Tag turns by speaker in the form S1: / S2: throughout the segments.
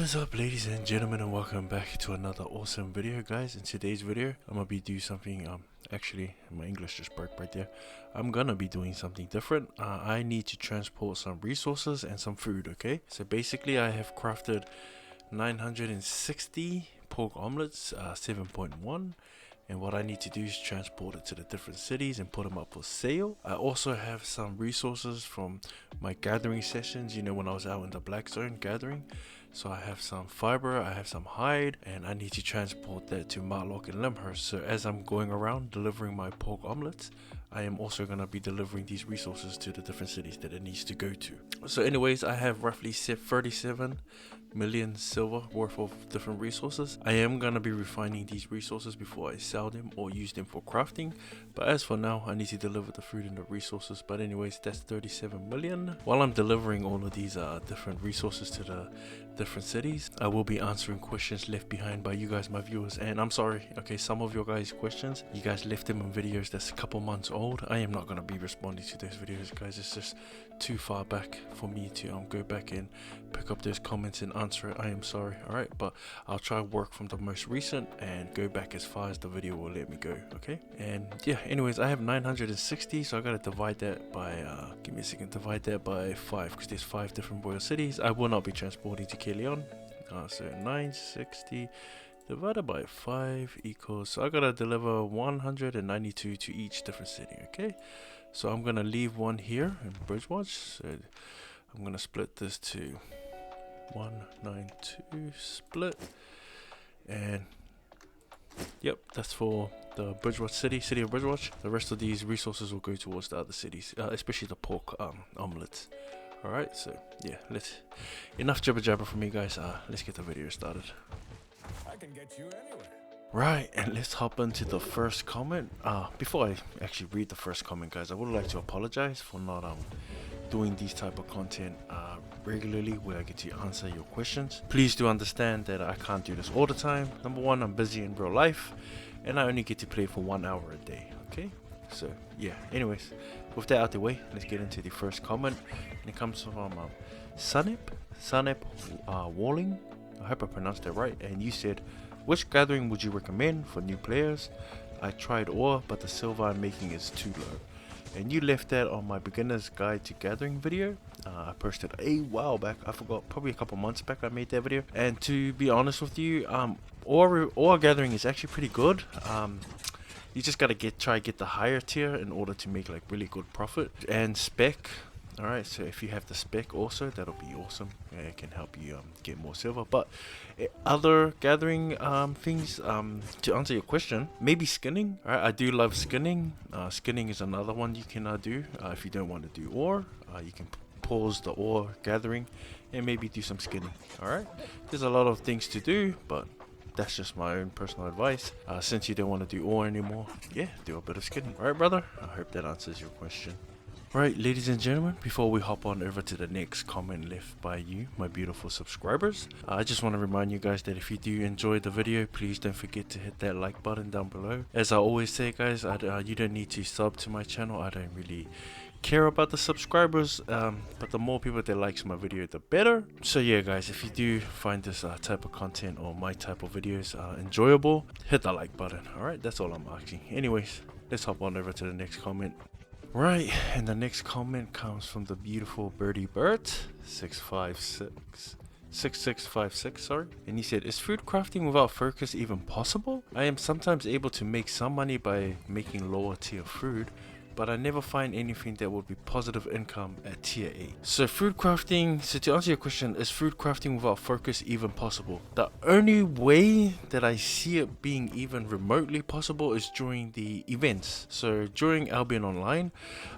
S1: What is up, ladies and gentlemen, and welcome back to another awesome video, guys. In today's video I'm gonna be doing something actually my English just broke right there. I'm gonna be doing something different. I need to transport some resources and some food. Okay, so basically I have crafted 960 pork omelets, 7.1, and what I need to do is transport it to the different cities and put them up for sale. I also have some resources from my gathering sessions, you know, when I was out in the black zone gathering. So I have some fiber, I have some hide, and I need to transport that to Matlock and Limhurst. So as I'm going around delivering my pork omelets, I am also going to be delivering these resources to the different cities that it needs to go to. So anyways, I have roughly 37 million silver worth of different resources. I am going to be refining these resources before I sell them or use them for crafting, but as for now I need to deliver the food and the resources. But anyways, that's 37 million. While I'm delivering all of these different resources to the different cities, I will be answering questions left behind by you guys, my viewers. And I'm sorry, okay, some of your guys' questions, you guys left them in videos that's a couple months old. I am not going to be responding to those videos, guys. It's just too far back for me to go back and pick up those comments and answer it. I am sorry. All right, but I'll try to work from the most recent and go back as far as the video will let me go. Okay, and yeah, anyways, I have 960, so I gotta divide that by give me a second, divide that by 5, because there's 5 different royal cities. I will not be transporting to Kilion, so 960 divided by 5 equals, so I gotta deliver 192 to each different city. Okay, so I'm gonna leave one here in Bridgewatch, so I'm gonna split this to 192 split, and yep, that's for the Bridgewatch city of Bridgewatch. The rest of these resources will go towards the other cities, especially the pork omelets. Alright, so yeah, enough jibber jabber from me, guys. Let's get the video started.
S2: I can get you anywhere.
S1: Right, and let's hop into the first comment. Before I actually read the first comment, guys, I would like to apologize for not doing these type of content regularly where I get to answer your questions. Please do understand that I can't do this all the time. Number one, I'm busy in real life and I only get to play for 1 hour a day. Okay, so yeah, anyways, with that out the way, let's get into the first comment, and it comes from Sanep Walling. I hope I pronounced that right. And you said, which gathering would you recommend for new players? I tried ore, but the silver I'm making is too low. And you left that on my beginner's guide to gathering video. I posted a while back. I forgot, probably a couple months back I made that video. And to be honest with you, ore gathering is actually pretty good. You just gotta try to get the higher tier in order to make like really good profit. And spec. Alright, so if you have the spec also, that'll be awesome. It can help you get more silver. But other gathering things, to answer your question, maybe skinning. Alright, I do love skinning. Skinning is another one you can do if you don't want to do ore. You can pause the ore gathering and maybe do some skinning. Alright, there's a lot of things to do, but that's just my own personal advice. Since you don't want to do ore anymore, yeah, do a bit of skinning. Alright, brother, I hope that answers your question. Right, ladies and gentlemen, before we hop on over to the next comment left by you, my beautiful subscribers, I just want to remind you guys that if you do enjoy the video, please don't forget to hit that like button down below. As I always say, guys, you don't need to sub to my channel. I don't really care about the subscribers, but the more people that likes my video, the better. So yeah, guys, if you do find this type of content or my type of videos enjoyable, hit the like button. Alright, that's all I'm asking. Anyways, let's hop on over to the next comment. Right, and the next comment comes from the beautiful Birdie Bert 6656, sorry, and he said, is food crafting without focus even possible? I am sometimes able to make some money by making lower tier food, but I never find anything that would be positive income at tier 8. So food crafting, so to answer your question, is food crafting without focus even possible? The only way that I see it being even remotely possible is during the events. So during Albion Online,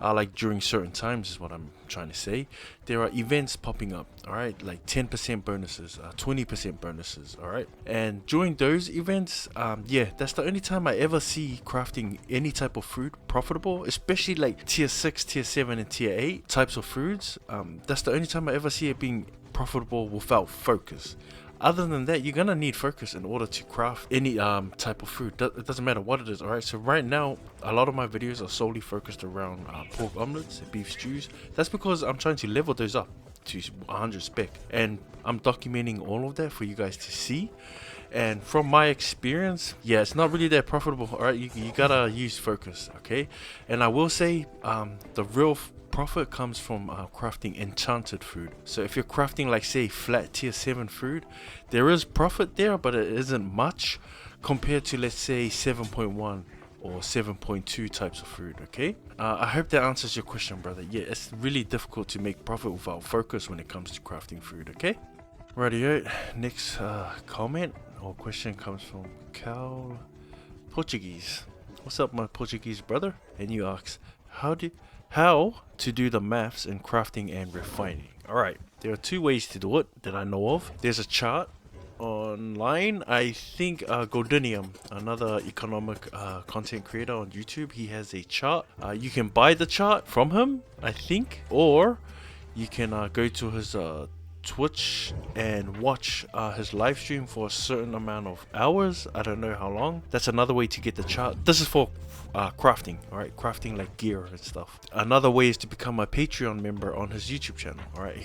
S1: like during certain times is what I'm trying to say, there are events popping up, alright, like 10% bonuses, 20% bonuses, alright, and during those events, yeah, that's the only time I ever see crafting any type of food profitable, especially like tier 6, tier 7 and tier 8 types of foods. That's the only time I ever see it being profitable without focus. Other than that, you're gonna need focus in order to craft any type of food. It doesn't matter what it is. Alright, so right now a lot of my videos are solely focused around pork omelets and beef stews. That's because I'm trying to level those up. to 100 spec, and I'm documenting all of that for you guys to see. And from my experience, yeah, it's not really that profitable. All right, you gotta use focus, okay? And I will say, the real profit comes from crafting enchanted food. So if you're crafting like say flat tier 7 food, there is profit there, but it isn't much compared to let's say 7.1 or 7.2 types of food, okay? I hope that answers your question, brother. Yeah, it's really difficult to make profit without focus when it comes to crafting food, okay? Rightio, next comment or question comes from Cal Portuguese. What's up, my Portuguese brother? And you ask, how to do the maths in crafting and refining. Alright, there are 2 ways to do it that I know of. There's a chart online. I think Goldinium, another economic content creator on YouTube, he has a chart. You can buy the chart from him, I think, or you can go to his Twitch and watch his live stream for a certain amount of hours. I don't know how long. That's another way to get the chart. This is for crafting, alright, crafting like gear and stuff. Another way is to become a Patreon member on his YouTube channel. Alright, I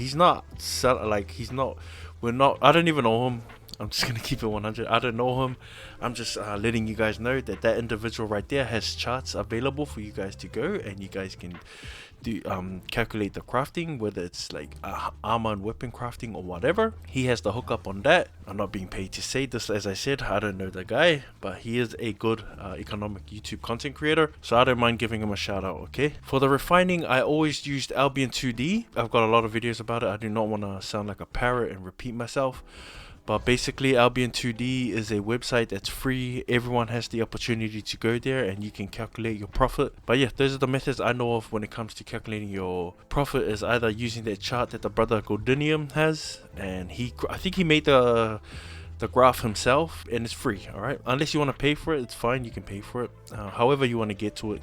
S1: don't even know him. I'm just gonna keep it 100. I don't know him. I'm just letting you guys know that individual right there has charts available for you guys to go, and you guys can do calculate the crafting, whether it's like armor and weapon crafting or whatever. He has the hookup on that. I'm not being paid to say this, as I said. I don't know the guy, but he is a good economic YouTube content creator, so I don't mind giving him a shout out. Okay, for the refining, I always used Albion 2D. I've got a lot of videos about it. I do not want to sound like a parrot and repeat myself, but basically Albion 2D is a website that's free. Everyone has the opportunity to go there and you can calculate your profit. But yeah, those are the methods I know of when it comes to calculating your profit, is either using that chart that the brother Goldinium has, and I think he made the graph himself, and it's free. Alright, unless you want to pay for it, it's fine, you can pay for it. However you want to get to it.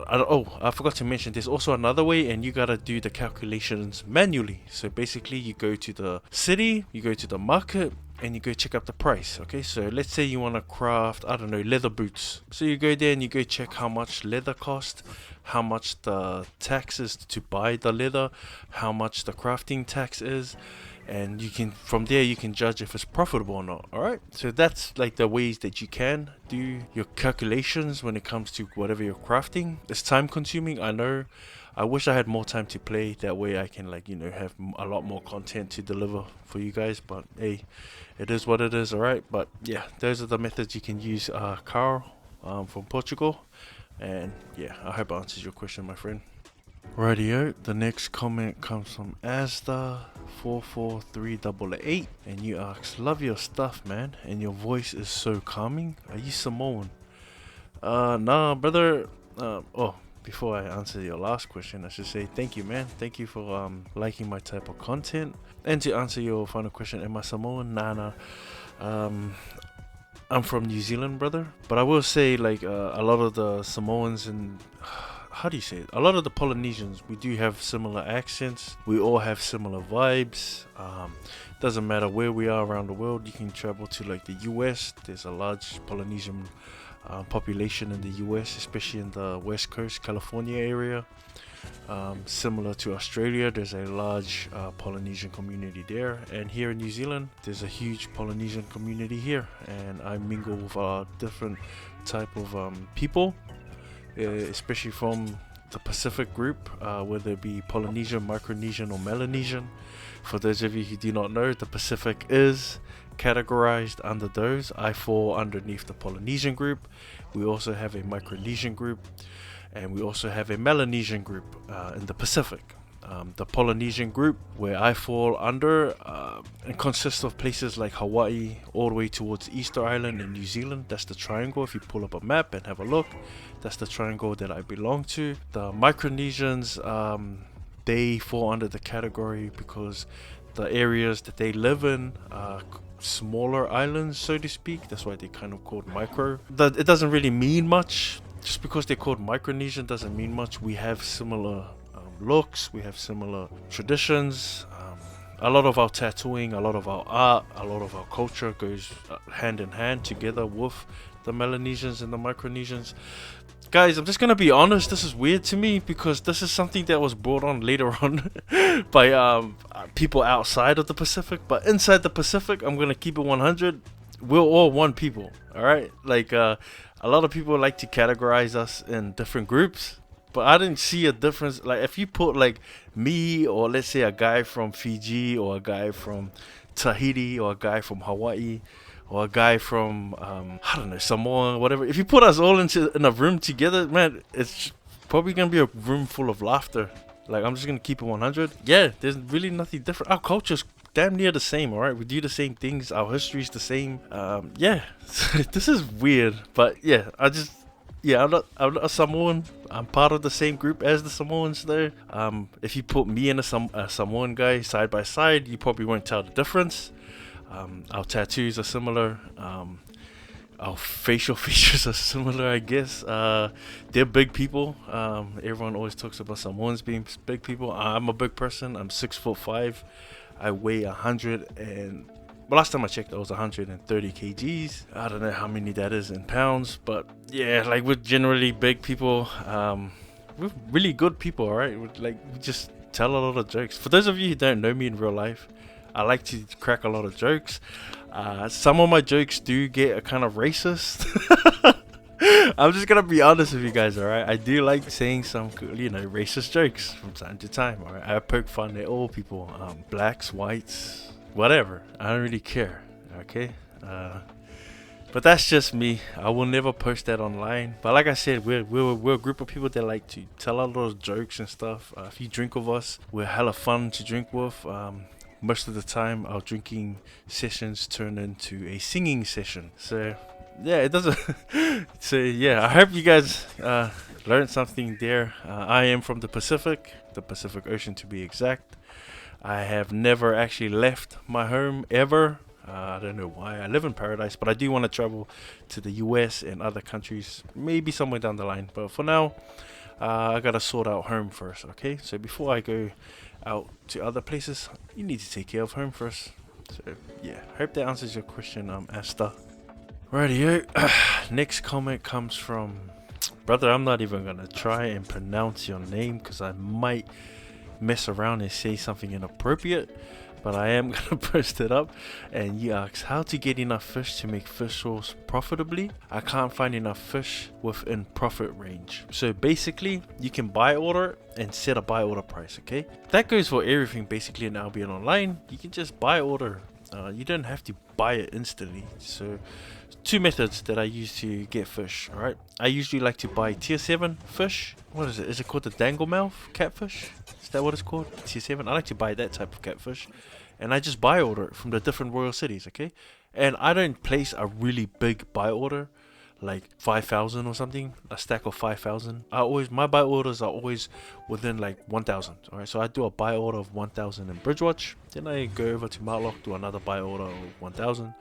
S1: I forgot to mention, there's also another way, and you gotta do the calculations manually. So basically you go to the city, you go to the market, and you go check up the price. Okay, so let's say you want to craft, I don't know, leather boots. So you go there and you go check how much leather cost, how much the tax is to buy the leather, how much the crafting tax is, and you can, from there you can judge if it's profitable or not. Alright, so that's like the ways that you can do your calculations when it comes to whatever you're crafting. It's time consuming, I know. I wish I had more time to play, that way I can, like, you know, have a lot more content to deliver for you guys, but hey, it is what it is. Alright, but yeah, those are the methods you can use. Carl from Portugal, and yeah, I hope I answers your question, my friend. Rightio, the next comment comes from Asda44388, and you ask, love your stuff, man, and your voice is so calming. Are you Samoan? Nah, brother. Before I answer your last question, I should say thank you, man. Thank you for liking my type of content. And to answer your final question, am I Samoan? Nah. I'm from New Zealand, brother. But I will say, like, a lot of the Samoans and how do you say it? A lot of the Polynesians, we do have similar accents. We all have similar vibes. Doesn't matter where we are around the world. You can travel to like the US. There's a large Polynesian population in the US, especially in the West Coast, California area. Similar to Australia, there's a large Polynesian community there, and here in New Zealand there's a huge Polynesian community here, and I mingle with different type of people, especially from the Pacific group, whether it be Polynesian, Micronesian or Melanesian. For those of you who do not know, the Pacific is categorized under those. I fall underneath the Polynesian group. We also have a Micronesian group, and we also have a Melanesian group in the Pacific. The Polynesian group, where I fall under, it consists of places like Hawaii all the way towards Easter Island in New Zealand. That's the triangle. If you pull up a map and have a look, that's the triangle that I belong to. The Micronesians, they fall under the category because the areas that they live in are smaller islands, so to speak. That's why they're kind of called micro. It doesn't really mean much. Just because they're called Micronesian doesn't mean much. We have similar looks, we have similar traditions. A lot of our tattooing, a lot of our art, a lot of our culture goes hand in hand together with the Melanesians and the Micronesians. guys, I'm just gonna be honest. This is weird to me because this is something that was brought on later on by people outside of the Pacific. But inside the Pacific, I'm gonna keep it 100. We're all one people. All right. Like a lot of people like to categorize us in different groups, but I didn't see a difference. Like if you put like me or let's say a guy from Fiji or a guy from Tahiti or a guy from Hawaii or a guy from I don't know, Samoa, whatever. If you put us all in a room together, man, it's probably gonna be a room full of laughter. Like I'm just gonna keep it 100. Yeah, there's really nothing different. Our culture's damn near the same, all right? We do the same things. Our history's the same. Yeah, this is weird, but yeah, I'm not a Samoan. I'm part of the same group as the Samoans there. If you put me and a Samoan guy side by side, you probably won't tell the difference. Our tattoos are similar. Our facial features are similar, I guess. They're big people. Everyone always talks about Samoans being big people. I'm a big person. I'm 6'5". I weigh 100 and last time I checked, I was 130 kgs. I don't know how many that is in pounds, but yeah, like we're generally big people. We're really good people, alright? We just tell a lot of jokes. For those of you who don't know me in real life, I like to crack a lot of jokes. Some of my jokes do get a kind of racist. I'm just gonna be honest with you guys, alright? I do like saying some, racist jokes from time to time, alright? I poke fun at all people, blacks, whites, whatever. I don't really care, okay? But that's just me. I will never post that online. But like I said, we're a group of people that like to tell a lot of jokes and stuff. If you drink with us, we're hella fun to drink with. Most of the time, our drinking sessions turn into a singing session. So yeah, it doesn't. So yeah, I hope you guys learned something there. I am from the Pacific Ocean to be exact. I have never actually left my home ever. I don't know why. I live in paradise, but I do want to travel to the US and other countries, maybe somewhere down the line. But for now, I gotta sort out home first, okay? So before I go out to other places, you need to take care of home first. So yeah, hope that answers your question, Asta. Rightio. Next comment comes from brother. I'm not even gonna try and pronounce your name because I might mess around and say something inappropriate, but I am gonna post it up. And he asks how to get enough fish to make fish sauce profitably. I can't find enough fish within profit range. So basically you can buy order and set a buy order price, okay? That goes for everything basically in Albion Online. You can just buy order. You don't have to buy it instantly. So two methods that I use to get fish, alright? I usually like to buy tier 7 fish. What is it? Is it called the danglemouth catfish? Is that what it's called? Tier 7? I like to buy that type of catfish. And I just buy order it from the different royal cities, okay? And I don't place a really big buy order, like 5,000 or something, a stack of 5,000. My buy orders are always within like 1,000. All right, so I do a buy order of 1,000 in Bridgewatch, then I go over to Matlock, do another buy order of 1,000,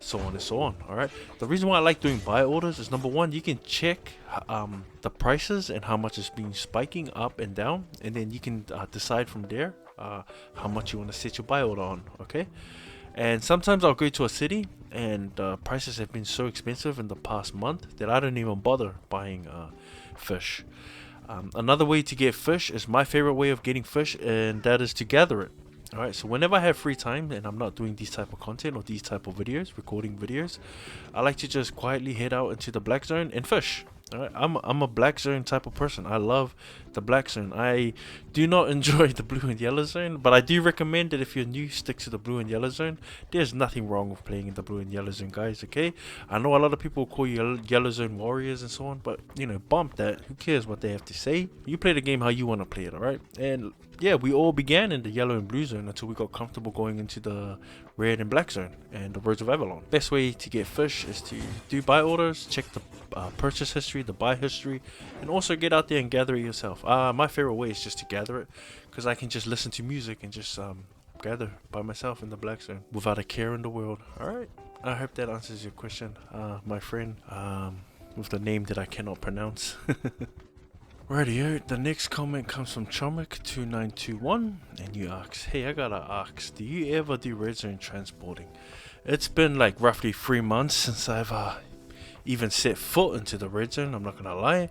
S1: so on and so on. All right, the reason why I like doing buy orders is number one, you can check the prices and how much it's been spiking up and down, and then you can decide from there how much you want to set your buy order on. Okay. And sometimes I'll go to a city and prices have been so expensive in the past month that I don't even bother buying fish. Another way to get fish is my favorite way of getting fish, and that is to gather it. Alright, so whenever I have free time and I'm not doing these type of content or these type of videos, recording videos, I like to just quietly head out into the black zone and fish. Alright, I'm a black zone type of person. I love the black zone. I do not enjoy the blue and yellow zone, but I do recommend that if you're new, stick to the blue and yellow zone. There's nothing wrong with playing in the blue and yellow zone, guys, okay? I know a lot of people call you yellow zone warriors and so on, but, bump that. Who cares what they have to say? You play the game how you want to play it, alright? And yeah, we all began in the yellow and blue zone until we got comfortable going into the red and black zone and the Roads of Avalon. Best way to get fish is to do buy orders, check the purchase history, the buy history, and also get out there and gather it yourself. My favorite way is just to gather it because I can just listen to music and just gather by myself in the black zone without a care in the world. Alright, I hope that answers your question, my friend, with the name that I cannot pronounce. Rightio, the next comment comes from Chomic2921, and you ask, hey, I gotta ask, do you ever do red zone transporting? It's been like roughly 3 months since I've even set foot into the red zone. I'm not gonna lie.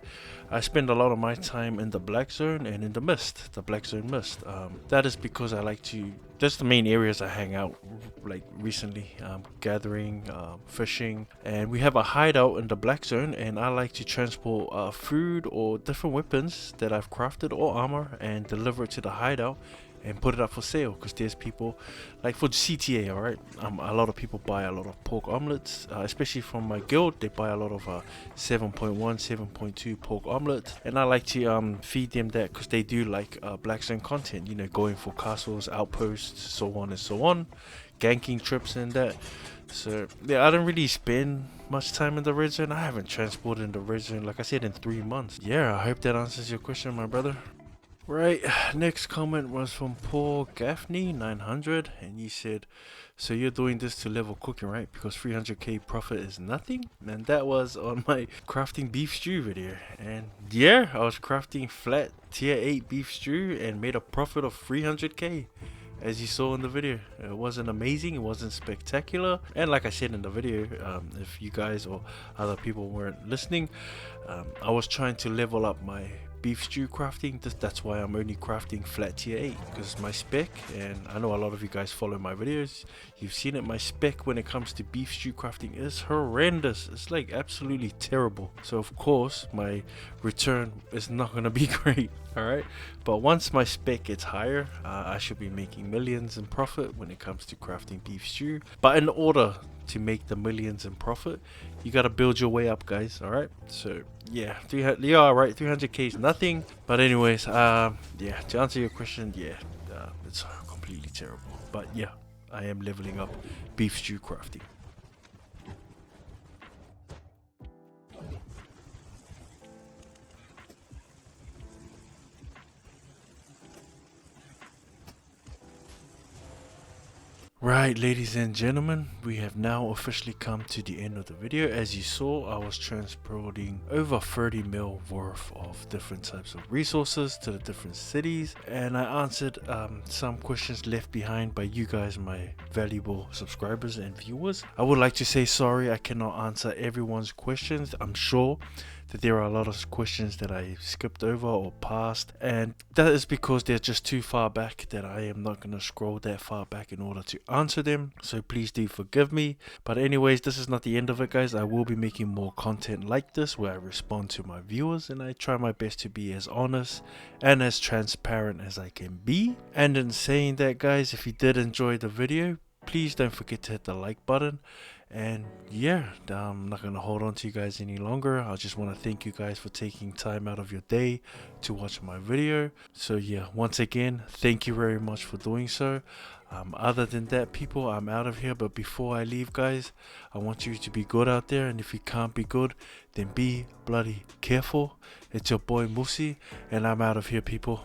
S1: I spend a lot of my time in the black zone and in the mist, the black zone mist. That is because I like to, that's the main areas I hang out, like recently, gathering, fishing, and we have a hideout in the black zone, and I like to transport food or different weapons that I've crafted or armor and deliver it to the hideout and put it up for sale, because there's people like for the CTA, all right, a lot of people buy a lot of pork omelets, especially from my guild. They buy a lot of 7.1 7.2 pork omelets, and I like to feed them that because they do like black zone content, you know, going for castles, outposts, so on and so on, ganking trips and that. So yeah, I don't really spend much time in the red zone. I haven't transported in the red zone, like I said, in 3 months. Yeah, I hope that answers your question, my brother. Right, next comment was from Paul Gaffney 900, and he said, so you're doing this to level cooking, right? Because 300k profit is nothing? And that was on my crafting beef stew video. And yeah, I was crafting flat tier 8 beef stew and made a profit of 300k. As you saw in the video, it wasn't amazing, it wasn't spectacular, and like I said in the video, if you guys or other people weren't listening, I was trying to level up my beef stew crafting. That's why I'm only crafting flat tier 8, because my spec, and I know a lot of you guys follow my videos, you've seen it, my spec when it comes to beef stew crafting is horrendous. It's like absolutely terrible. So of course my return is not gonna be great. Alright, but once my spec gets higher, I should be making millions in profit when it comes to crafting beef stew. But in order to make the millions in profit, you gotta build your way up, guys. Alright, so yeah, you are right, 300k is nothing. But anyways, yeah, to answer your question, yeah, it's completely terrible. But yeah, I am leveling up beef stew crafting. Right, ladies and gentlemen, we have now officially come to the end of the video. As you saw, I was transporting over 30 mil worth of different types of resources to the different cities, and I answered some questions left behind by you guys, my valuable subscribers and viewers. I would like to say sorry I cannot answer everyone's questions. I'm sure that there are a lot of questions that I skipped over or passed, and that is because they're just too far back that I am not going to scroll that far back in order to answer them, so please do forgive me. But anyways, this is not the end of it, guys. I will be making more content like this where I respond to my viewers, and I try my best to be as honest and as transparent as I can be. And in saying that, guys, if you did enjoy the video, please don't forget to hit the like button. And yeah, I'm not gonna hold on to you guys any longer. I just want to thank you guys for taking time out of your day to watch my video. So yeah, once again, thank you very much for doing so. Other than that, people, I'm out of here. But before I leave, guys, I want you to be good out there, and if you can't be good, then be bloody careful. It's your boy Musi, and I'm out of here, people.